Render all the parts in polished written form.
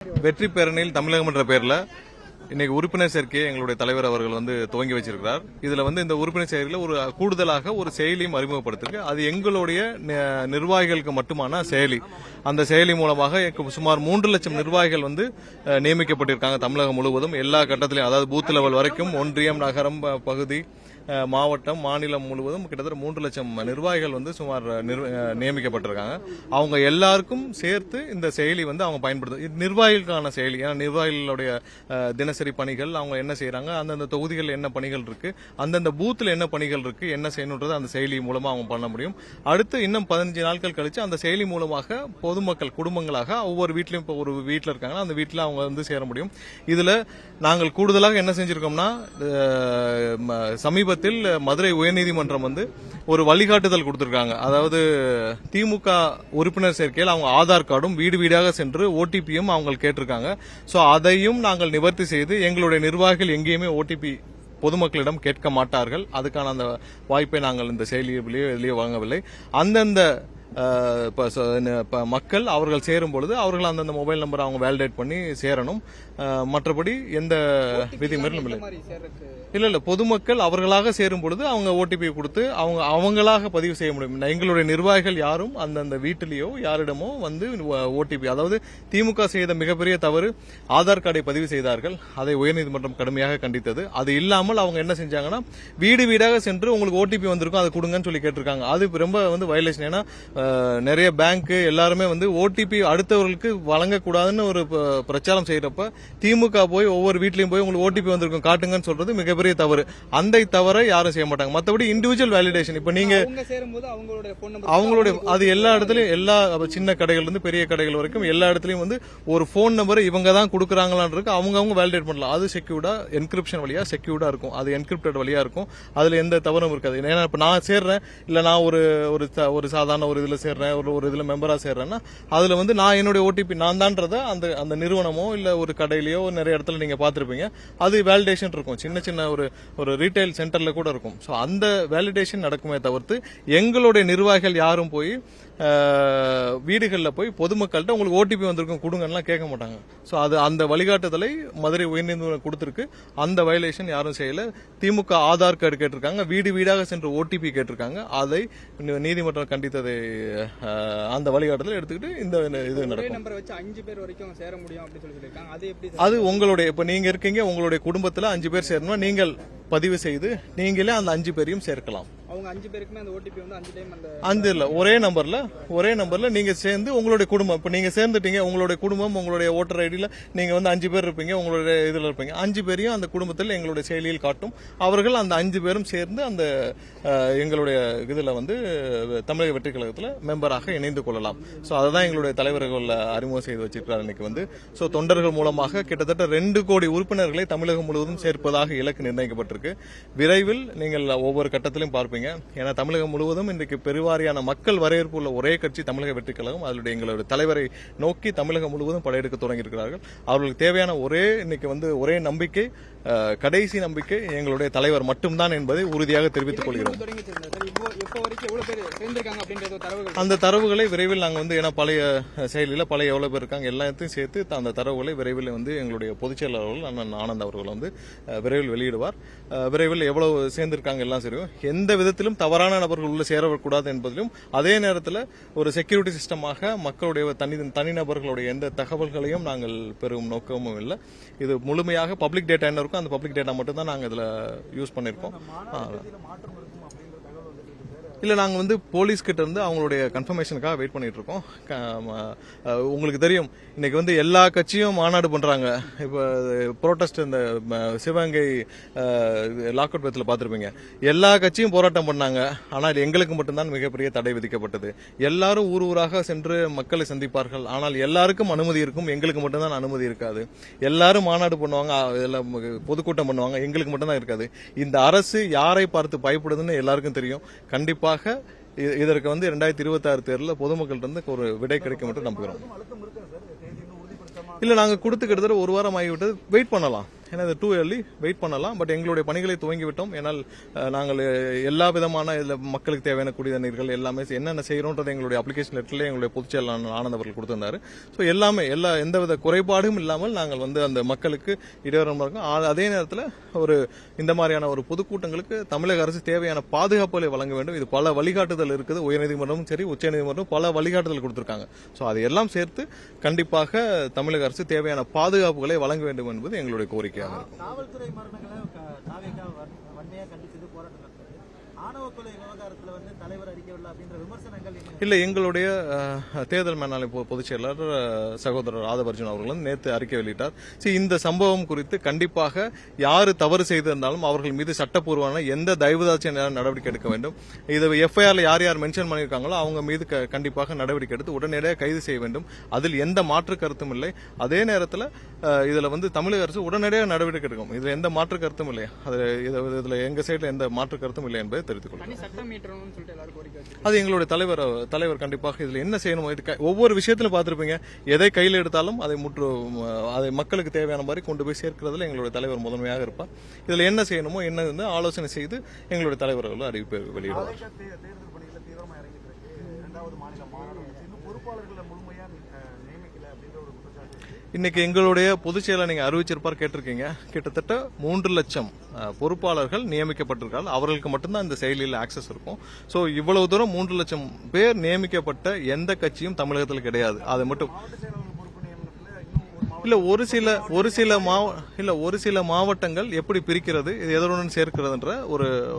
வெற்றி பேரணியில் தமிழகம் என்ற பெயர்ல இன்னைக்கு உறுப்பினர் சேர்க்கையை எங்களுடைய தலைவர் அவர்கள் துவங்கி வச்சிருக்கிறார். இதுல இந்த உறுப்பினர் சேர்க்கையில ஒரு கூடுதலாக ஒரு செயலியும் அறிமுகப்படுத்திருக்கு. அது எங்களுடைய நிர்வாகிகளுக்கு மட்டுமான செயலி. அந்த செயலி மூலமாக சுமார் 3 லட்சம் நிர்வாகிகள் நியமிக்கப்பட்டிருக்காங்க தமிழகம் முழுவதும் எல்லா கட்டத்திலும், அதாவது பூத் லெவல் வரைக்கும், ஒன்றியம், நகரம், பகுதி, மாவட்டம், மாநிலம் முழுவதும் கிட்டத்தட்ட 3 லட்சம் நிர்வாகிகள் சுமார் நியமிக்கப்பட்டிருக்காங்க. அவங்க எல்லாருக்கும் சேர்த்து இந்த செயலி அவங்க பயன்படுத்த நிர்வாகிகளுக்கான செயலி. ஏன்னா நிர்வாகிகளுடைய தினசரி பணிகள், அவங்க என்ன செய்யறாங்க, அந்தந்த தொகுதிகள் என்ன பணிகள் இருக்கு, அந்தந்த பூத்துல என்ன பணிகள் இருக்கு, என்ன செய்யணுன்றது அந்த செயலி மூலமா அவங்க பண்ண முடியும். அடுத்து இன்னும் 15 நாட்கள் கழிச்சு அந்த செயலி மூலமாக பொதுமக்கள் குடும்பங்களாக ஒவ்வொரு வீட்லயும், இப்போ ஒரு வீட்டில் இருக்காங்கன்னா அந்த வீட்டில் அவங்க சேர முடியும். இதுல நாங்கள் கூடுதலாக என்ன செஞ்சிருக்கோம்னா, சமீபத்தில் மதுரை உயர்நீதிமன்றம் ஒரு வழிகாட்டுதல் கொடுத்திருக்காங்க. அதாவது திமுக உறுப்பினர் சேர்க்கையில் அவங்க ஆதார் கார்டும் வீடு வீடாக சென்று ஓடிபியும் அவங்க கேட்டிருக்காங்க. சோ அதையும் நாங்கள் நிவர்த்தி செய்து எங்களுடைய நிர்வாகிகள் எங்கேயுமே ஓடிபி பொதுமக்களிடம் கேட்க மாட்டார்கள். அதுக்கான அந்த வாய்ப்பை நாங்கள் இந்த செயலியிலேயே வழங்கவில்லை. அந்தந்த மக்கள் அவர்கள் சேரும் பொழுது அவர்கள் அந்தந்த மொபைல் நம்பர் அவங்க வேலிடேட் பண்ணி சேரணும். மற்றபடி எந்த விதிமுறையும் இல்ல பொதுமக்கள் அவர்களாக சேரும் பொழுது அவங்க ஓடிபி கொடுத்து அவங்களாக பதிவு செய்ய முடியும். எங்களுடைய நிர்வாகிகள் யாரும் அந்தந்த வீட்டிலேயோ யாரிடமோ ஓடிபி, அதாவது திமுக செய்த மிகப்பெரிய தவறு ஆதார் கார்டை பதிவு செய்தார்கள். அதை உயர்நீதிமன்றம் கடுமையாக கண்டித்தது. அது இல்லாமல் அவங்க என்ன செஞ்சாங்கன்னா, வீடு வீடாக சென்று உங்களுக்கு ஓடிபி வந்திருக்கும் அதை கொடுங்கன்னு சொல்லி கேட்டிருக்காங்க. அது ரொம்ப வயலேஷன். ஏன்னா நிறைய பேங்க் எல்லாருமே ஓடிபி அடுத்தவர்களுக்கு வழங்கக்கூடாதுன்னு ஒரு பிரச்சாரம் செய்யறப்ப திமுக போய் ஒவ்வொரு வீட்லயும் போய் உங்களுக்கு ஓடிபி வந்திருக்கும் காட்டுங்கன்னு சொல்றது மிகப்பெரிய தவறு. அந்த தவறை யாரும் செய்ய மாட்டாங்க. மற்றபடி இண்டிவிஜுவல் வேலிடேஷன், இப்ப நீங்க அவங்களுடைய அது எல்லா இடத்துலயும், எல்லா சின்ன கடைகள் இருந்து பெரிய கடைகள் வரைக்கும் எல்லா இடத்துலயும் ஒரு போன் நம்பர் இவங்க தான் கொடுக்கறாங்களான்னு இருக்கு. அவங்க வேலிடேட் பண்ணலாம். அது செக்யூர்டா, என்கிரிப்ஷன் வழியா செக்யூர்டா இருக்கும். அது என்கிரிப்டட் வழியா இருக்கும். அதுல எந்த தவறும் இருக்காது. ஏன்னா இப்ப நான் சேர்றேன், இல்ல நான் ஒரு சாதாரண ஒரு இதுல சேர்றேன், ஒரு இதுல மெம்பரா சேர்றேன்னா அதுல நான் என்னுடைய ஓடிபி நான் தான்றத அந்த நிறுவனமோ இல்ல ஒரு கடையிலயோ நிறைய இடத்துல நீங்க பாத்திருப்பீங்க. அது வேலிடேஷன் இருக்கும். சின்ன சின்ன ஒரு ரீட்டைல் சென்டர்ல கூட இருக்கும். சோ அந்த வேலிடேஷன் நடக்குமே தவிர்த்து எங்களுடைய நிர்வாகிகள் யாரும் போய் வீடுகளில் போய் பொதுமக்கள்கிட்ட உங்களுக்கு ஓடிபி வந்திருக்கும் கொடுங்கலாம் கேட்க மாட்டாங்க. சோ அது அந்த வழிகாட்டுதலை மதுரை உயர்நீதிமன்றம் கொடுத்திருக்கு. அந்த வயலேஷன் யாரும் செய்யல. திமுக ஆதார் கார்டு கேட்டிருக்காங்க, வீடு வீடாக சென்று ஓடிபி கேட்டிருக்காங்க. அதை நீதிமன்றம் கண்டித்ததை அந்த வழிகாட்டுதலை எடுத்துக்கிட்டு இந்த இது நடக்கும். அது உங்களுடைய, இப்ப நீங்க இருக்கீங்க, உங்களுடைய குடும்பத்துல 5 பேர் சேரணும், நீங்கள் பதிவு செய்து நீங்களே அந்த 5 பேரையும் சேர்க்கலாம். அவங்க 5 பேருக்குமே அந்த ஓடிபி 5 டைம் இல்ல ஒரே நம்பர்ல நீங்க சேர்ந்து உங்களுடைய குடும்பம், இப்ப நீங்க சேர்ந்துட்டீங்க, உங்களுடைய குடும்பம் உங்களுடைய ஓட்டர் ஐடியில நீங்க 5 பேர் இருப்பீங்க, உங்களுடைய இதுல இருப்பீங்க. 5 பேரையும் அந்த குடும்பத்தில் எங்களுடைய செயலியில் காட்டும். அவர்கள் அந்த 5 பேரும் சேர்ந்து அந்த எங்களுடைய இதுல தமிழக வெற்றி கழகத்துல மெம்பராக இணைந்து கொள்ளலாம். சோ அதுதான் எங்களுடைய தலைவர்கள் அறிமுகம் செய்து வச்சிருக்கிறார் இன்னைக்கு. சோ தொண்டர்கள் மூலமாக கிட்டத்தட்ட 2 கோடி உறுப்பினர்களை தமிழகம் முழுவதும் சேர்ப்பதாக இலக்கு நிர்ணயிக்கப்பட்டிருக்கு. விரைவில் நீங்கள் ஒவ்வொரு கட்டத்திலும் பார்ப்பீங்க. ஏன்னா தமிழகம் முழுவதும் இன்றைக்கு பெருவாரியான மக்கள் வரவேற்பு உள்ள ஒரே கட்சி தமிழக வெற்றி கழகம். அதனுடைய எங்களுடைய தலைவரை நோக்கி தமிழகம் முழுவதும் படையெடுக்க தொடங்கி இருக்கிறார்கள். அவர்களுக்கு தேவையான இன்னைக்கு ஒரே நம்பிக்கை, கடைசி நம்பிக்கை எங்களுடைய தலைவர் மட்டும்தான் என்பதை உறுதியாக தெரிவித்துக் கொள்கிறோம். அந்த தரவுகளை விரைவில் நாங்கள் ஏன்னா பழைய செயலில் பழைய எவ்வளவு பேர் இருக்காங்க எல்லாத்தையும் சேர்த்து அந்த தரவுகளை விரைவில் எங்களுடைய பொதுச் செயலாளர்கள் அண்ணன் ஆனந்த் அவர்கள் விரைவில் வெளியிடுவார். விரைவில் எவ்வளவு சேர்ந்திருக்காங்க எல்லாம் சரியும். எந்த விதத்திலும் தவறான நபர்கள் உள்ள சேரக்கூடாது என்பதிலும், அதே நேரத்தில் ஒரு செக்யூரிட்டி சிஸ்டமாக மக்களுடைய தனிநபர்களுடைய எந்த தகவல்களையும் நாங்கள் பெறும் நோக்கமும் இல்லை. இது முழுமையாக பப்ளிக் டேட்டா என்ன இருக்கும், அந்த பப்ளிக் டேட்டா மட்டும் தான் நாங்கள் இதுல யூஸ் பண்ணிருக்கோம். இல்ல நாங்க போலீஸ் கிட்ட இருந்து அவங்களுடைய கன்ஃபர்மேஷனுக்காக வெயிட் பண்ணிட்டு இருக்கோம். உங்களுக்கு தெரியும் இன்னைக்கு எல்லா கட்சியும் மாநாடு பண்றாங்க. இப்ப புரோட்டஸ்ட் இந்த சிவகங்கை லாக் அவுட் பத்தில பாத்திருப்பீங்க. எல்லா கட்சியும் போராட்டம் பண்ணாங்க. ஆனால் எங்களுக்கு மட்டும்தான் மிகப்பெரிய தடை விதிக்கப்பட்டது. எல்லாரும் ஊராக சென்று மக்களை சந்திப்பார்கள். ஆனால் எல்லாருக்கும் அனுமதி இருக்கும், எங்களுக்கு மட்டும்தான் அனுமதி இருக்காது. எல்லாரும் மாநாடு பண்ணுவாங்க, பொதுக்கூட்டம் பண்ணுவாங்க, எங்களுக்கு மட்டும்தான் இருக்காது. இந்த அரசு யாரை பார்த்து பயப்படுதுன்னு எல்லாருக்கும் தெரியும். கண்டிப்பா இதற்கு 2026 தேர்தலில் பொதுமக்கள் இருந்து ஒரு விடை கிடைக்கும் என்று நம்புகிறோம். இல்ல நாங்க கொடுத்து கிட்டத்தட்ட 1 வாரம் ஆகிவிட்டது. வெயிட் பண்ணலாம். ஏன்னா இது டூ early வெயிட் பண்ணலாம். பட் எங்களுடைய பணிகளை துவங்கிவிட்டோம். ஏன்னால் நாங்கள் எல்லா விதமான மக்களுக்கு தேவையான குடித நீர்கள் எல்லாமே என்னென்ன செய்யறோன்றது எங்களுடைய அப்ளிகேஷன் லெட்டர்ல எங்களுடைய பொதுச் செயலாளர் ஆனந்த் அவர்கள் கொடுத்திருந்தாரு. ஸோ எல்லாமே எந்தவித குறைபாடும் இல்லாமல் நாங்கள் அந்த மக்களுக்கு இடையூறமாக இருக்கும். அதே நேரத்தில் இந்த மாதிரியான ஒரு பொதுக்கூட்டங்களுக்கு தமிழக அரசு தேவையான பாதுகாப்புகளை வழங்க வேண்டும். இது பல வழிகாட்டுதல் இருக்குது. உயர்நீதிமன்றமும் சரி உச்சநீதிமன்றம் பல வழிகாட்டுதல் கொடுத்திருக்காங்க. ஸோ அதையெல்லாம் சேர்த்து கண்டிப்பாக தமிழக அரசு தேவையான பாதுகாப்புகளை வழங்க வேண்டும் என்பது எங்களுடைய கோரிக்கையாக இருக்கும். காவல்துறை மரணங்களை வன்மையா கண்டிச்சது போராட்டம் நடந்தது. ஆணவ கொலை விவகாரத்துல தலைவர் அறிக்கவில்லை அப்படின்ற விமர்சனங்கள் இல்ல எங்களுடைய தேர்தல் மேலாளர் பொதுச் செயலாளர் சகோதரர் ஆதவர்ஜுன் அவர்கள் நேற்று அறிக்கை வெளியிட்டார். இந்த சம்பவம் குறித்து கண்டிப்பாக யாரு தவறு செய்திருந்தாலும் அவர்கள் மீது சட்டப்பூர்வமான எந்த தயவுதாட்சிய நடவடிக்கை எடுக்க வேண்டும். இது எஃப்ஐஆர்ல யார் யார் மென்ஷன் பண்ணியிருக்காங்களோ அவங்க மீது கண்டிப்பாக நடவடிக்கை எடுத்து உடனடியாக கைது செய்ய வேண்டும். அதில் எந்த மாற்று கருத்தும் இல்லை. அதே நேரத்தில் இதுல தமிழக அரசு உடனடியாக நடவடிக்கை எடுக்கும். இதுல எந்த மாற்று கருத்தும் இல்லை. இதுல எங்க சைடுல எந்த மாற்று கருத்தும் இல்லை என்பதை தெரிவித்துக் கொள்கிறேன். அது எங்களுடைய தலைவர் கண்டிப்பாக இதுல என்ன செய்யணும், ஒவ்வொரு விஷயத்திலும் பார்த்திருப்பீங்க, எதை கையில் எடுத்தாலும் அதை மக்களுக்கு தேவையான மாதிரி கொண்டு போய் சேர்க்கிறதுல எங்களுடைய தலைவர் முதன்மையாக இருப்பார். இதுல என்ன செய்யணுமோ என்ன ஆலோசனை செய்து எங்களுடைய தலைவர்கள் அறிவிப்பு வெளியிடுவார். இன்னைக்கு எங்களுடைய பொதுச் செயலர் நீங்க அறிவிச்சிருப்பார் கேட்டிருக்கீங்க. கிட்டத்தட்ட 3 லட்சம் பொறுப்பாளர்கள் நியமிக்கப்பட்டிருக்காங்க. அவர்களுக்கு மட்டும்தான் இந்த செயலியில் ஆக்சஸ் இருக்கும். சோ இவ்வளவு தூரம் 3 லட்சம் பேர் நியமிக்கப்பட்ட எந்த கட்சியும் தமிழகத்தில் கிடையாது. அது மட்டும் இல்ல ஒரு சில மாவட்டங்கள் எப்படி பிரிக்கிறது, இது எதனுடன் சேர்க்கிறதுன்ற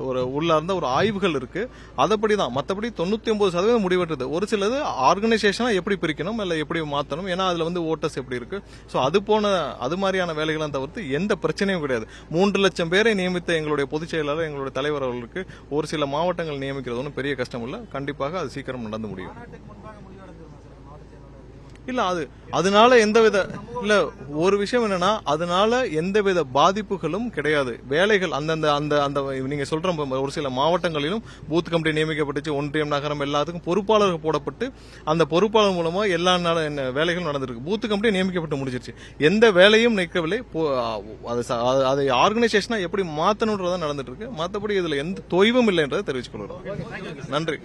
ஒரு உள்ளார்ந்த ஒரு ஆய்வுகள் இருக்கு. அதப்படிதான் மற்றபடி 99% முடிவெட்டுறது. ஒரு சிலது ஆர்கனைசேஷனா எப்படி பிரிக்கணும் இல்ல எப்படி மாத்தணும், ஏன்னா அதுல ஓட்டர்ஸ் எப்படி இருக்கு. சோ அது மாதிரியான வேலைகளை தவிர்த்து எந்த பிரச்சனையும் கிடையாது. 3 லட்சம் பேரை நியமித்த எங்களுடைய பொதுச் செயலாளர் எங்களுடைய தலைவர் அவர்களுக்கு ஒரு சில மாவட்டங்கள் நியமிக்கிறது ஒன்றும் பெரிய கஷ்டம் இல்ல. கண்டிப்பாக அது சீக்கிரம் நடந்து முடியும். இல்ல அதனால ஒரு விஷயம் என்னன்னா, அதனால எந்தவித பாதிப்புகளும் கிடையாது. வேலைகள் அந்த நீங்க சொல்ற ஒரு சில மாவட்டங்களிலும் பூத் கமிட்டி நியமிக்கப்பட்டுச்சு. ஒன்றியம் நகரம் எல்லாத்துக்கும் பொறுப்பாளர்கள் போடப்பட்டு அந்த பொறுப்பாளர் மூலமா எல்லா வேலைகளும் நடந்திருக்கு. பூத் கமிட்டி நியமிக்கப்பட்டு முடிச்சிருச்சு. எந்த வேலையும் நிற்கவில்லை. அதை ஆர்கனைசேஷனா எப்படி மாத்தணும்ன்றதான் நடந்துட்டு இருக்கு. மற்றபடி இதுல எந்த தொய்வும் இல்லை என்றதை தெரிவித்துக் கொள்கிறோம். நன்றி.